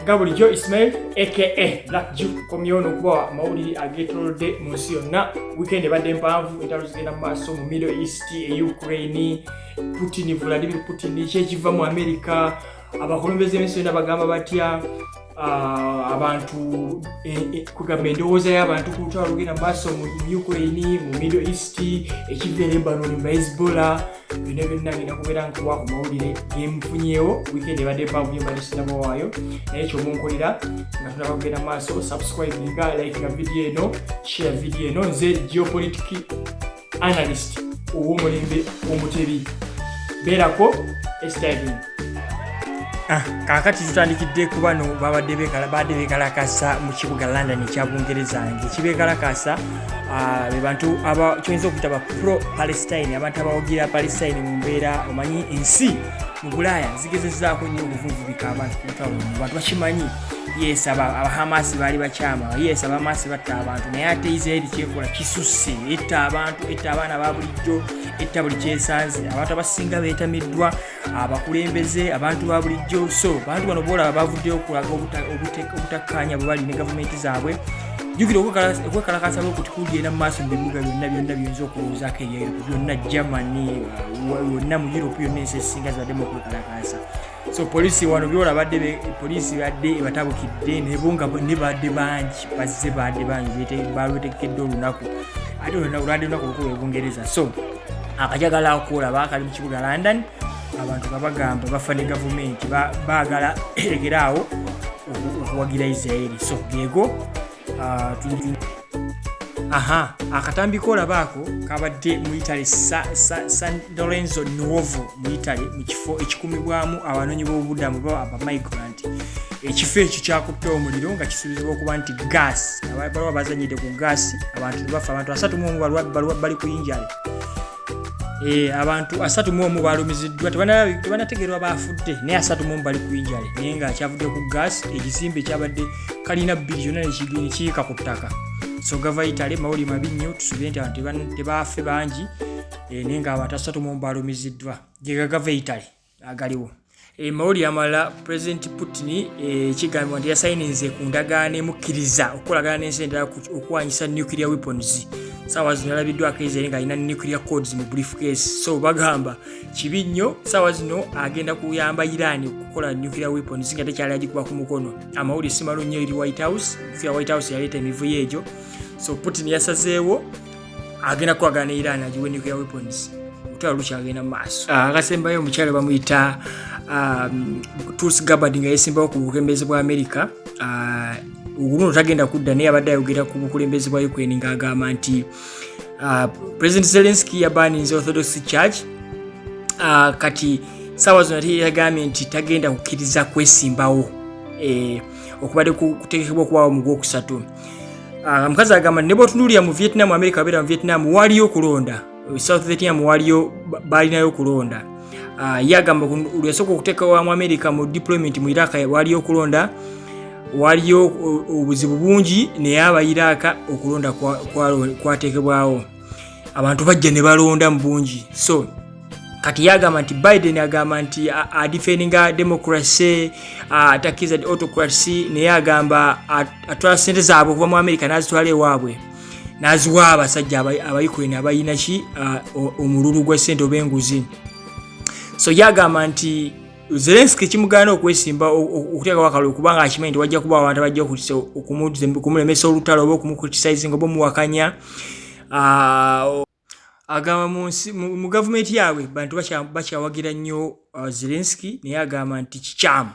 Gabulijo Ismail aka Black Jew komyono kwa mawuliri agetolode mu nsi yonna. Weekend badde mpanvu entalo zigenda mu maaso mu Middle East, Ukraine, Vladimir Putin kyekiva mu America, abakulembeze b'ensi yonna bagamba batya abantu kugamba endowooza y'abantu ku lutalo lugenda mu maaso mu Ukraine, mu Middle East, ekiva e Lebanon, mu Hezbollah, byonna ngenda kubeera nkuwa ku mawulire gemfunyeewo. Weekend ebadde mpanvu nnyo mbadde sinaba waayo, naye kyomunkolera nga tunaba kugenda mu maaso, subscribe nga like nga video eno, share video eno. Nze geopolitics analyst ow'omulembe omutebi, beerako estivin. Kakati tutandikidde ku bano babadde bekalakasa mu kibuga London ekya Bungereza. Ekibekalakasa be bantu kyoyinza okuyita ba pro-Palestine, abantu abawagira Palestine mu mbeera omanyi ensi mu Bulaaya zigezezzaako nnyo okuvuvubika abantu ku lutalo. Abantu bakimanyi, yes, Hamas baali bakyama, yes, Hamas batta abantu, naye ate Israel kyekola kisusse, etta abantu, etta abaana ba bulijjo, etta buli kyesanze. Abantu abasinga beetamiddwa, abakulembeze, abantu ba bulijjo. So bantu bano boolaba bavuddeyo okulaga obutakkaanya bwe bali ne gavumenti zaabwe. Jjukira okwekalakasa lw'okuti kugenda mu maaso mu bibuga byonna byonza okulowoozaako eby'Europe byonna, Germany, yonna mu Europe yonna ensi ezisinga zibaddemu okwekalakasa. So polisi wano byola badde polisi badde batabukidde ne badde bangi bazze badde bangi balwetekedde olunaku ate olwadde olunaku lukulu Bungereza. So akajagala okulaba kali mu kibuga London, abantu babagamba bafa ne gavumenti baagala eregeraawo okuwagira Israeli. So geego akatambi kolabaako kabadde mu Italy, San Lorenzo Nuovo mu Italy, mu kifo ekikumibwamu abanoonyi b'obubudamu aba migrant. Ekifo ekyo kyakutte omuliro nga kisuubizibwa okuba nti gas, baliwo bazanyidde ku gas, abantu bafa, abantu 31 bali ku injale. Abantu 31 balumiziddwa, tebanategerwa baafudde, naye 31 bali ku injale, naye nga kyavudde ku gas. Ekizimbe kyabadde kalina biliyona nekiyika ku ttaka. So gava Italy mawuli mabi nnyo, tusuubire nti abantu tebaafe bangi, naye nga abantu 31 balumiziddwa. Ge gava Italy agaliwo. Mawuli amala President Putin kigambibwa nti yasayininze ku ndagaano emukkiriza okukolagana n'ensi endala okuwanyisa nuclear weapons. Saawa zino yalabiddwako Israel nga alina nuclear codes mu briefcase. So bagamba kibi nnyo, saawa zino agenda kuyamba Iran okukola nuclear weapons nga tekyali agikuba ku mukono. Amawuli si malungi nnyo eri White House, White House yaleeta emivuyo egyo. So Putin yasazeewo agenda kukolagana ne Iran agiwe nuclear weapons. Olutalo lukyagenda mu maaso. Akasembayo omukyalo bamuyita Tulsi Gabbard nga yeesimbawo ku bukulembeze bwa America. Uguno tagenda kudda, naye abadde ayogera ku bukulembeze bwa Ukraine ng'agamba nti President Zelensky yabaninze Orthodox Church. Kati saawa zino yagambye nti tagenda kukkiriza kwesimbawo okubadde kutegekebwa okubaawo mu Gwokusatu. Omukazi agamba ne bw'otunuulira mu Vietnam, America abeera mu Vietnam waliyo okulonda, South Vietnam waliyo balinayo okulonda. Ye agamba yasooka okuteekawo mu America mu deployment mu Iraq waliyo okulonda, waliyo obuzibu bungi, naye aba Iraq okulonda kwateekebwawo, abantu bajja ne balonda mu bungi. So kati yagamba nti Biden agamba nti adifendinga democracy, atakiza autocracy, naye agamba atwala ssente zaabwe okuva mu America n'azitwala ewaabwe n'aziwa abasajja aba Ukraine abayina omululu gw'essente oba enguzi. So yagamba nti Zelensky kimugaana okwesimba okuteekawo akalulu kubanga akimanyi nti wajja kuba abantu abajja okumulemesa olutalo oba okumucriticizinga oba omuwakanya. Agamba mu gavumenti yaabwe bantu bakyawagira nnyo Zelensky, naye agamba nti kikyamu.